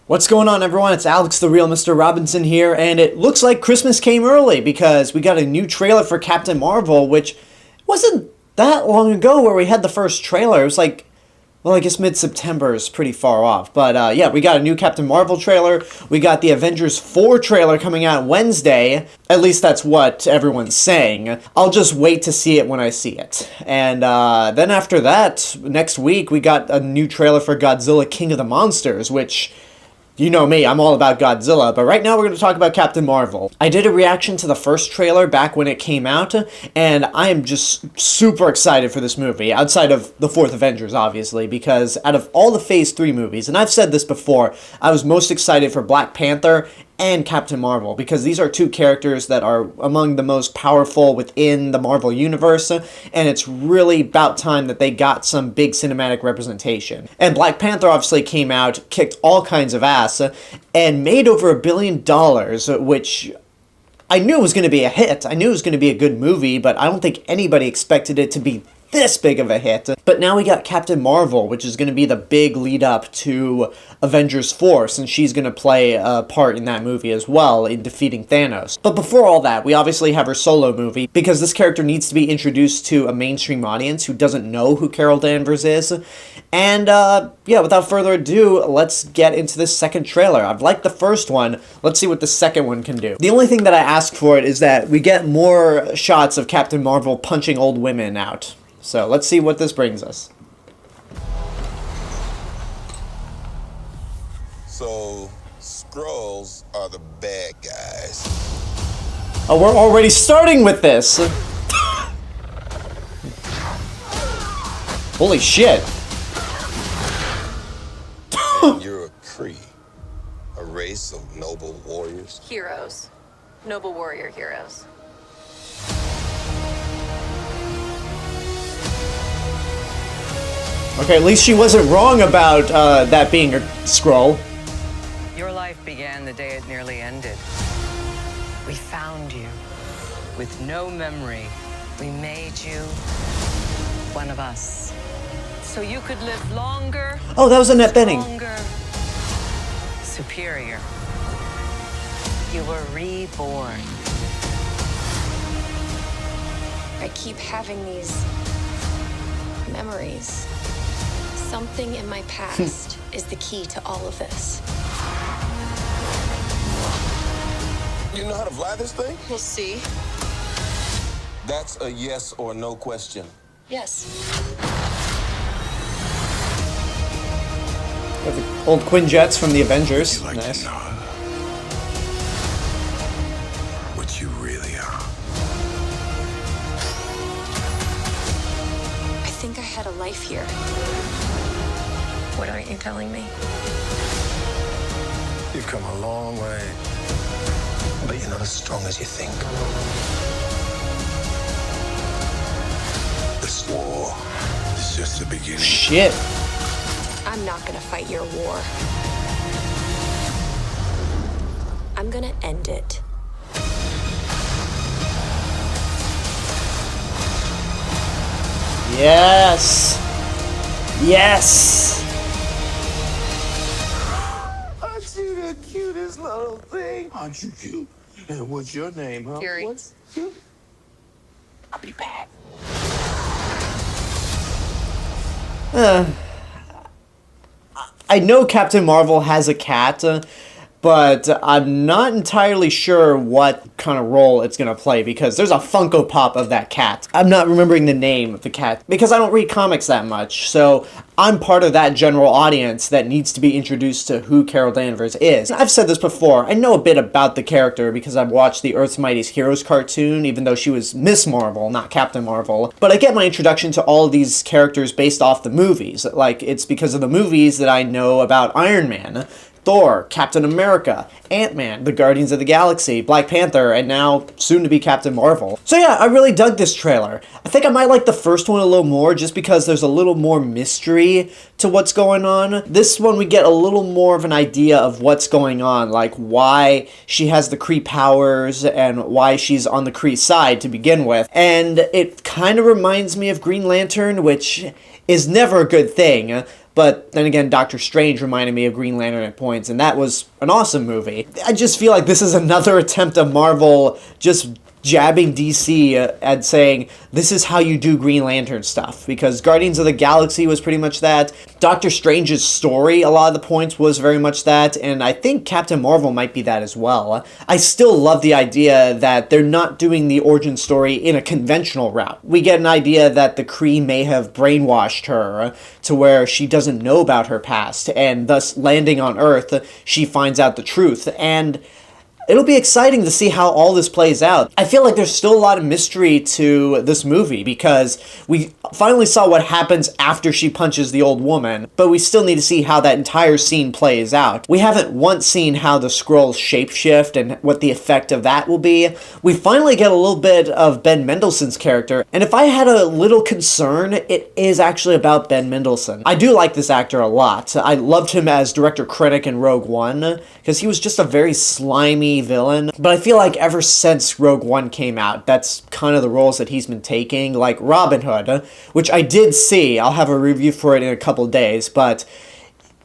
What's going on, everyone? It's Alex, the real Mr. Robinson here, and it looks like Christmas came early because we got a new trailer for Captain Marvel, which wasn't that long ago where we had the first trailer. It was like, well, I guess mid-September is pretty far off. But yeah, we got a new Captain Marvel trailer. We got the Avengers 4 trailer coming out Wednesday. At least that's what everyone's saying. I'll just wait to see it when I see it. And then after that, next week, we got a new trailer for Godzilla King of the Monsters, which... You know me, I'm all about Godzilla, but right now we're going to talk about Captain Marvel. I did a reaction to the first trailer back when it came out, and I am just super excited for this movie, outside of the fourth Avengers, obviously, because out of all the Phase 3 movies, and I've said this before, I was most excited for Black Panther and Captain Marvel, because these are two characters that are among the most powerful within the Marvel Universe, and it's really about time that they got some big cinematic representation. And Black Panther obviously came out, kicked all kinds of ass, and made over $1 billion, which I knew was going to be a hit. I knew it was going to be a good movie, but I don't think anybody expected it to be this big of a hit. But now we got Captain Marvel, which is going to be the big lead up to Avengers 4, since she's going to play a part in that movie as well in defeating Thanos. But before all that, we obviously have her solo movie, because this character needs to be introduced to a mainstream audience who doesn't know who Carol Danvers is. And yeah, without further ado, let's get into this second trailer. I've liked the first one. Let's see what the second one can do. The only thing that I ask for it is that we get more shots of Captain Marvel punching old women out. So let's see what this brings us. So, Skrulls are the bad guys. Oh, we're already starting with this! Holy shit. And you're a Kree, a race of noble warriors. Heroes. Noble warrior heroes. Okay, at least she wasn't wrong about that being a Skrull. Your life began the day it nearly ended. We found you with no memory. We made you one of us. So you could live longer. Oh, that was Annette Bening. Stronger, superior. You were reborn. I keep having these memories. Something in my past is the key to all of this. You know how to fly this thing? We'll see. That's a yes or no question. Yes. Got the old Quinjets from the Avengers. You like nice. to know what you really are. I think I had a life here. What aren't you telling me? You've come a long way, but you're not as strong as you think. This war is just the beginning. Shit. I'm not gonna fight your war. I'm gonna end it. Yes. Yes. Aren't you the cutest little thing? Aren't you cute? And what's your name, huh? Fury. What's cute? I'll be back. I know Captain Marvel has a cat, but I'm not entirely sure what kind of role it's going to play, because there's a Funko Pop of that cat. I'm not remembering the name of the cat, because I don't read comics that much, so I'm part of that general audience that needs to be introduced to who Carol Danvers is. I've said this before, I know a bit about the character because I've watched the Earth's Mightiest Heroes cartoon, even though she was Miss Marvel, not Captain Marvel. But I get my introduction to all of these characters based off the movies. Like, it's because of the movies that I know about Iron Man, Thor, Captain America, Ant-Man, the Guardians of the Galaxy, Black Panther, and now soon to be Captain Marvel. So yeah, I really dug this trailer. I think I might like the first one a little more just because there's a little more mystery to what's going on. This one we get a little more of an idea of what's going on, like why she has the Kree powers and why she's on the Kree side to begin with. And it kind of reminds me of Green Lantern, which is never a good thing. But then again, Doctor Strange reminded me of Green Lantern at points, and that was an awesome movie. I just feel like this is another attempt of Marvel just jabbing DC at saying, this is how you do Green Lantern stuff, because Guardians of the Galaxy was pretty much that. Doctor Strange's story, a lot of the points, was very much that, and I think Captain Marvel might be that as well. I still love the idea that they're not doing the origin story in a conventional route. We get an idea that the Kree may have brainwashed her to where she doesn't know about her past, and thus landing on Earth, she finds out the truth, and it'll be exciting to see how all this plays out. I feel like there's still a lot of mystery to this movie because we finally saw what happens after she punches the old woman, but we still need to see how that entire scene plays out. We haven't once seen how the Skrulls shapeshift and what the effect of that will be. We finally get a little bit of Ben Mendelsohn's character, and if I had a little concern, it is actually about Ben Mendelsohn. I do like this actor a lot. I loved him as Director Krennic in Rogue One because he was just a very slimy villain, but I feel like ever since Rogue One came out, that's kind of the roles that he's been taking, like Robin Hood, which I did see. I'll have a review for it in a couple days, but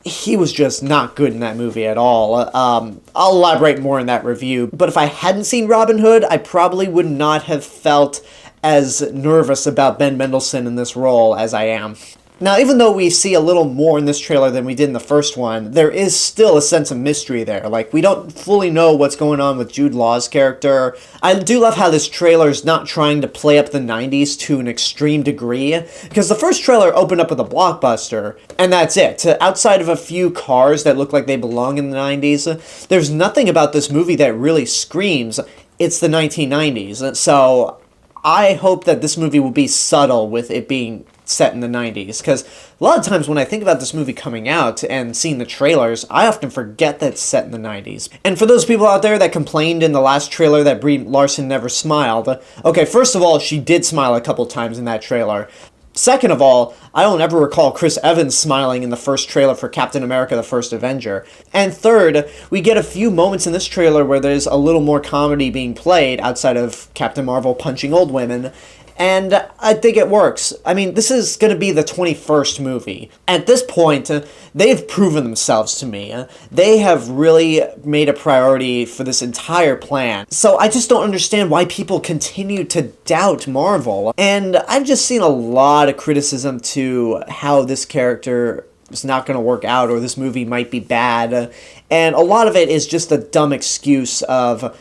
he was just not good in that movie at all. I'll elaborate more in that review, but if I hadn't seen Robin Hood, I probably would not have felt as nervous about Ben Mendelsohn in this role as I am. Now, even though we see a little more in this trailer than we did in the first one, there is still a sense of mystery there. Like, we don't fully know what's going on with Jude Law's character. I do love how this trailer is not trying to play up the 90s to an extreme degree, because the first trailer opened up with a blockbuster, and that's it. Outside of a few cars that look like they belong in the 90s, there's nothing about this movie that really screams, it's the 1990s. So, I hope that this movie will be subtle with it being set in the 90s, because a lot of times when I think about this movie coming out and seeing the trailers, I often forget that it's set in the 90s. And for those people out there that complained in the last trailer that Brie Larson never smiled, okay, first of all, she did smile a couple times in that trailer. Second of all, I don't ever recall Chris Evans smiling in the first trailer for Captain America: The First Avenger. And third, we get a few moments in this trailer where there's a little more comedy being played outside of Captain Marvel punching old women, and I think it works. I mean, this is going to be the 21st movie. At this point, they've proven themselves to me. They have really made a priority for this entire plan. So I just don't understand why people continue to doubt Marvel. And I've just seen a lot of criticism to how this character is not going to work out, or this movie might be bad. And a lot of it is just a dumb excuse of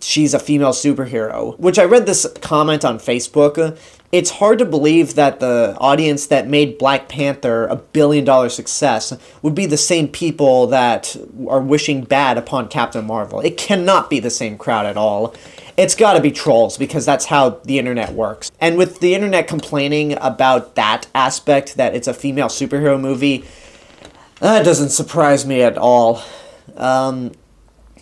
she's a female superhero, which I read this comment on Facebook. It's hard to believe that the audience that made Black Panther a billion-dollar success would be the same people that are wishing bad upon Captain Marvel. It cannot be the same crowd at all. It's gotta be trolls, because that's how the internet works. And with the internet complaining about that aspect, that it's a female superhero movie, that doesn't surprise me at all.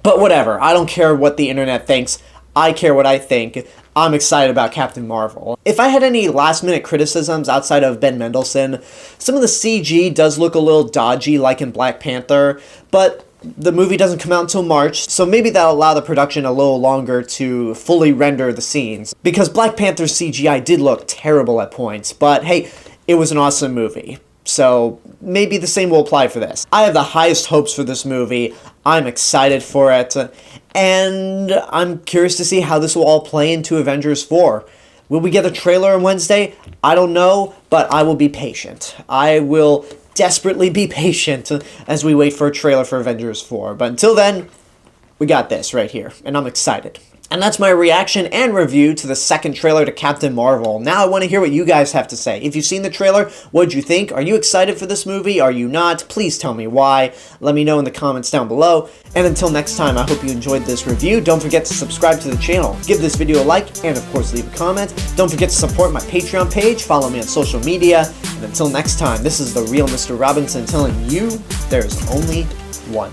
But whatever, I don't care what the internet thinks, I care what I think. I'm excited about Captain Marvel. If I had any last-minute criticisms outside of Ben Mendelsohn, some of the CG does look a little dodgy like in Black Panther, but the movie doesn't come out until March, so maybe that'll allow the production a little longer to fully render the scenes. Because Black Panther's CGI did look terrible at points, but hey, it was an awesome movie. So maybe the same will apply for this. I have the highest hopes for this movie. I'm excited for it. And I'm curious to see how this will all play into Avengers 4. Will we get a trailer on Wednesday? I don't know, but I will be patient. I will desperately be patient as we wait for a trailer for Avengers 4. But until then, we got this right here, and I'm excited. And that's my reaction and review to the second trailer to Captain Marvel. Now I want to hear what you guys have to say. If you've seen the trailer, what did you think? Are you excited for this movie? Are you not? Please tell me why. Let me know in the comments down below. And until next time, I hope you enjoyed this review. Don't forget to subscribe to the channel, give this video a like, and of course leave a comment. Don't forget to support my Patreon page, follow me on social media, and until next time, this is the Real Mr. Robinson telling you there's only one.